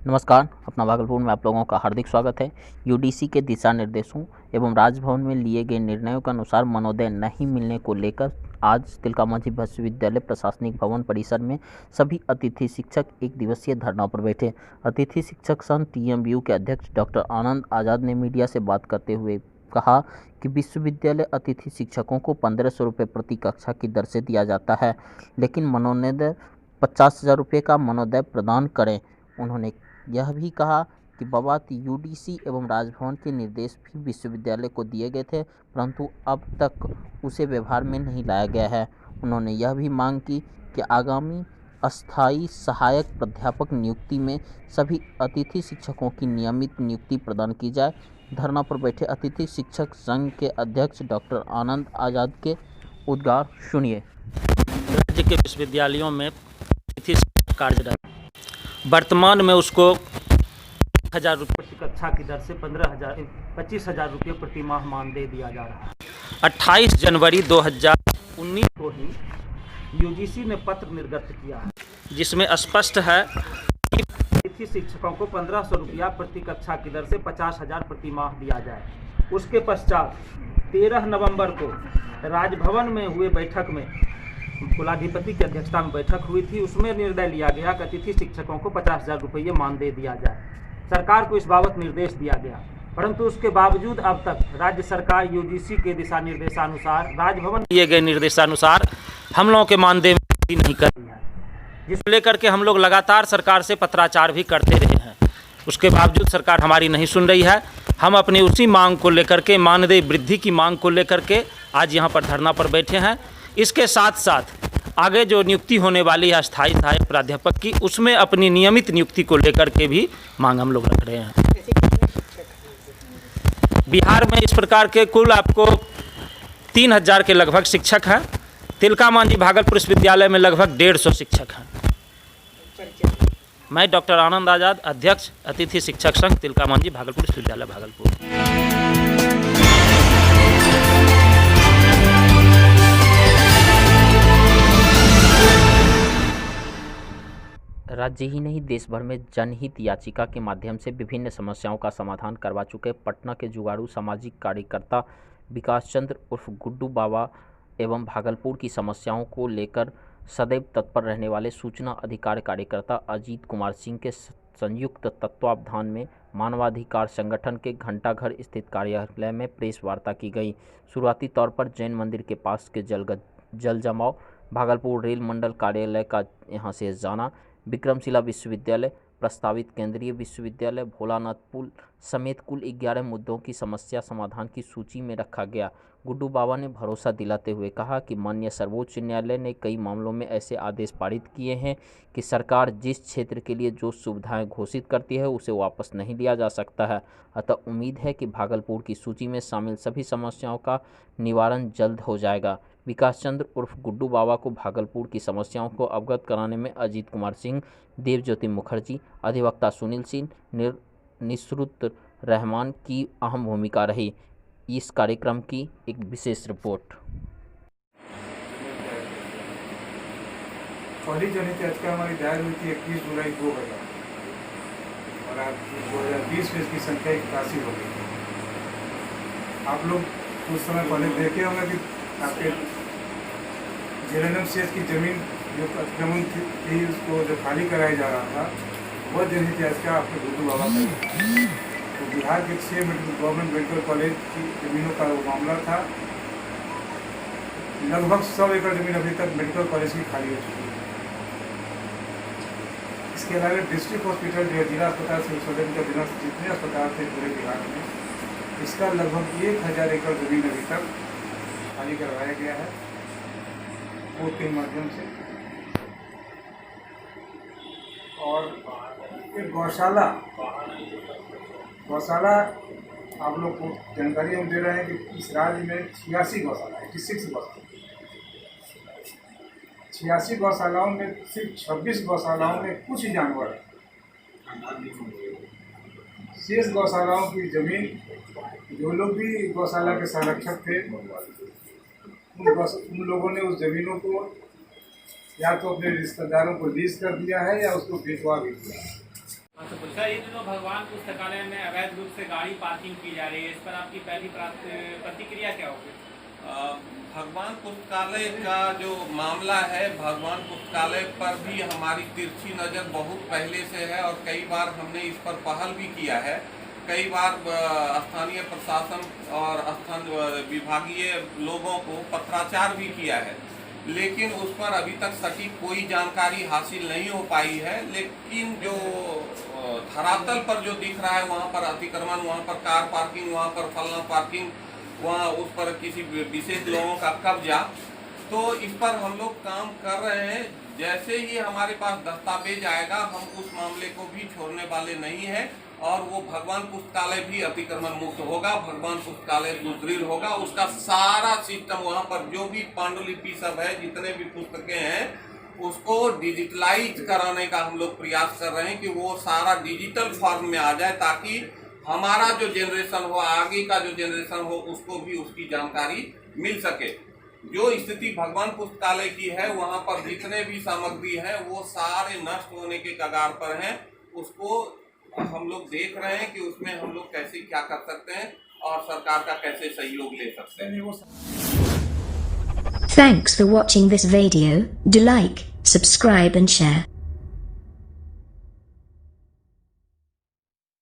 नमस्कार। अपना भागलपुर में आप लोगों का हार्दिक स्वागत है। यूडीसी के दिशा निर्देशों एवं राजभवन में लिए गए निर्णयों के अनुसार मनोदय नहीं मिलने को लेकर आज तिलकामांझी विश्वविद्यालय प्रशासनिक भवन परिसर में सभी अतिथि शिक्षक एक दिवसीय धरना पर बैठे। अतिथि शिक्षक संघ टीएमयू के अध्यक्ष डॉक्टर आनंद आज़ाद ने मीडिया से बात करते हुए कहा कि विश्वविद्यालय अतिथि शिक्षकों को 1500 रुपये प्रति कक्षा की दर से दिया जाता है, लेकिन मनोनयन 50,000 रुपये का मनोदय प्रदान करें। उन्होंने यह भी कहा कि बवात यूडीसी एवं राजभवन के निर्देश भी विश्वविद्यालय को दिए गए थे, परंतु अब तक उसे व्यवहार में नहीं लाया गया है। उन्होंने यह भी मांग की कि आगामी अस्थायी सहायक प्राध्यापक नियुक्ति में सभी अतिथि शिक्षकों की नियमित नियुक्ति प्रदान की जाए। धरना पर बैठे अतिथि शिक्षक संघ के अध्यक्ष डॉक्टर आनंद आज़ाद के उद्गार सुनिए। राज्य के विश्वविद्यालयों में अतिथि शिक्षक कार्यरत, वर्तमान में उसको 1,000 रुपये प्रति कक्षा की दर से 25,000 रुपये प्रति माह मानदेय दिया जा रहा है। 28 जनवरी 2019 को ही यूजीसी ने पत्र निर्गत किया है, जिसमें स्पष्ट है कि अतिथि शिक्षकों को 1,500 रुपया प्रति कक्षा की दर से 50,000 प्रति माह दिया जाए। उसके पश्चात 13 नवंबर को राजभवन में हुए बैठक में कुलाधिपति की अध्यक्षता में बैठक हुई थी। उसमें निर्णय लिया गया कि अतिथि शिक्षकों को 50,000 रुपये मानदेय दिया जाए। सरकार को इस बाबत निर्देश दिया गया, परंतु उसके बावजूद अब तक राज्य सरकार यूजीसी के दिशा निर्देशानुसार, राजभवन दिए गए निर्देशानुसार हम लोगों के मानदेय में वृद्धि नहीं कर रही है, जिसको लेकर के हम लोग लगातार सरकार से पत्राचार भी करते रहे हैं। उसके बावजूद सरकार हमारी नहीं सुन रही है। हम अपनी उसी मांग को लेकर के, मानदेय वृद्धि की मांग को लेकर के आज यहाँ पर धरना पर बैठे हैं। इसके साथ साथ आगे जो नियुक्ति होने वाली है अस्थायी सहायक प्राध्यापक की, उसमें अपनी नियमित नियुक्ति को लेकर के भी मांग हम लोग रख रहे हैं। बिहार में इस प्रकार के कुल आपको 3,000 के लगभग शिक्षक हैं। तिलकामांझी भागलपुर विश्वविद्यालय में लगभग 150 शिक्षक हैं। मैं डॉक्टर आनंद आज़ाद, अध्यक्ष अतिथि शिक्षक संघ तिलकामांझी भागलपुर विश्वविद्यालय भागलपुर। राज्य ही नहीं देश भर में जनहित याचिका के माध्यम से विभिन्न समस्याओं का समाधान करवा चुके पटना के जुगाड़ू सामाजिक कार्यकर्ता विकास चंद्र उर्फ गुड्डू बाबा एवं भागलपुर की समस्याओं को लेकर सदैव तत्पर रहने वाले सूचना अधिकार कार्यकर्ता अजीत कुमार सिंह के संयुक्त तत्वावधान में मानवाधिकार संगठन के घंटाघर स्थित कार्यालय में प्रेस वार्ता की गई। शुरुआती तौर पर जैन मंदिर के पास के जल जमाव, भागलपुर रेल मंडल कार्यालय का यहां से जाना, विक्रमशिला विश्वविद्यालय, प्रस्तावित केंद्रीय विश्वविद्यालय, भोलानाथ पुल समेत कुल 11 मुद्दों की समस्या समाधान की सूची में रखा गया। गुड्डू बाबा ने भरोसा दिलाते हुए कहा कि माननीय सर्वोच्च न्यायालय ने कई मामलों में ऐसे आदेश पारित किए हैं कि सरकार जिस क्षेत्र के लिए जो सुविधाएं घोषित करती है उसे वापस नहीं लिया जा सकता है। अतः उम्मीद है कि भागलपुर की सूची में शामिल सभी समस्याओं का निवारण जल्द हो जाएगा। विकास चंद्र उर्फ गुड्डू बाबा को भागलपुर की समस्याओं को अवगत कराने में अजीत कुमार सिंह, देवज्योति मुखर्जी, अधिवक्ता सुनील सिंह, निसरुत रहमान की अहम भूमिका रही। इस कार्यक्रम की एक विशेष रिपोर्ट। पहली जनहित याचिका हमारी दायर हुई थी 21 जुलाई 2000 और आज 2020 में इसकी संख्या 81 हो गई। आप लोग कुछ समय पहले देखे होंगे कि आपके जेएनएमसीएच की जमीन जो अतिक्रमण थी उसको जो खाली कराया जा रहा था, वह जनहित याचिका आपके गुड्डू बाबा का तो बिहार के 6 गवर्नमेंट मेडिकल कॉलेज की जमीनों का वो मामला था। लगभग 100 एकड़ जमीन अभी तक मेडिकल कॉलेज की खाली हो चुकी है। इसके अलावा डिस्ट्रिक्ट हॉस्पिटल जो जिला अस्पताल सिविल सर्जन का जितने अस्पताल थे पूरे बिहार में, इसका लगभग 1,000 एकड़ जमीन अभी तक खाली करवाया गया है कोर्ट के माध्यम से। और एक गौशाला आप लोग को जानकारी हम दे रहे हैं कि इस राज्य में 86 गौशाला, 86 गौशाला, 86 गौशालाओं में सिर्फ 26 गौशालाओं में कुछ जानवर है। शेष गौशालाओं की जमीन जो लोग भी गौशाला के संरक्षक थे, उन लोगों ने उस जमीनों को या तो अपने रिश्तेदारों को लीज कर दिया है या उसको बेचवा भी दिया है। सर, ये जो भगवान पुस्तकालय में अवैध रूप से गाड़ी पार्किंग की जा रही है, इस पर आपकी पहली प्रतिक्रिया क्या होगी? भगवान पुस्तकालय का जो मामला है, भगवान पुस्तकालय पर भी हमारी तिरछी नज़र बहुत पहले से है और कई बार हमने इस पर पहल भी किया है। कई बार स्थानीय प्रशासन और विभागीय लोगों को पत्राचार भी किया है, लेकिन उस पर अभी तक सटीक कोई जानकारी हासिल नहीं हो पाई है। लेकिन जो धरातल पर जो दिख रहा है, वहाँ पर अतिक्रमण, वहाँ पर कार पार्किंग, वहाँ पर फलना पार्किंग, वहाँ उस पर किसी विशेष लोगों का कब्जा, तो इस पर हम लोग काम कर रहे हैं। जैसे ही हमारे पास दस्तावेज आएगा, हम उस मामले को भी छोड़ने वाले नहीं हैं और वो भगवान पुस्तकालय भी अतिक्रमण मुक्त होगा, भगवान पुस्तकालय सुदृढ़ होगा। उसका सारा सिस्टम, वहाँ पर जो भी पांडुलिपि सब है, जितने भी पुस्तकें हैं, उसको डिजिटलाइज कराने का हम लोग प्रयास कर रहे हैं कि वो सारा डिजिटल फॉर्म में आ जाए, ताकि हमारा जो जनरेशन हो, आगे का जो जनरेशन हो, उसको भी उसकी जानकारी मिल सके। जो स्थिति भगवान पुस्तकालय की है, वहाँ पर जितने भी सामग्री है वो सारे नष्ट होने के कगार पर हैं। उसको हम लोग देख रहे हैं कि उसमें हम लोग कैसे क्या कर सकते हैं और सरकार का कैसे सहयोग ले सकते हैं। Thanks for watching this video. Do like, subscribe and share.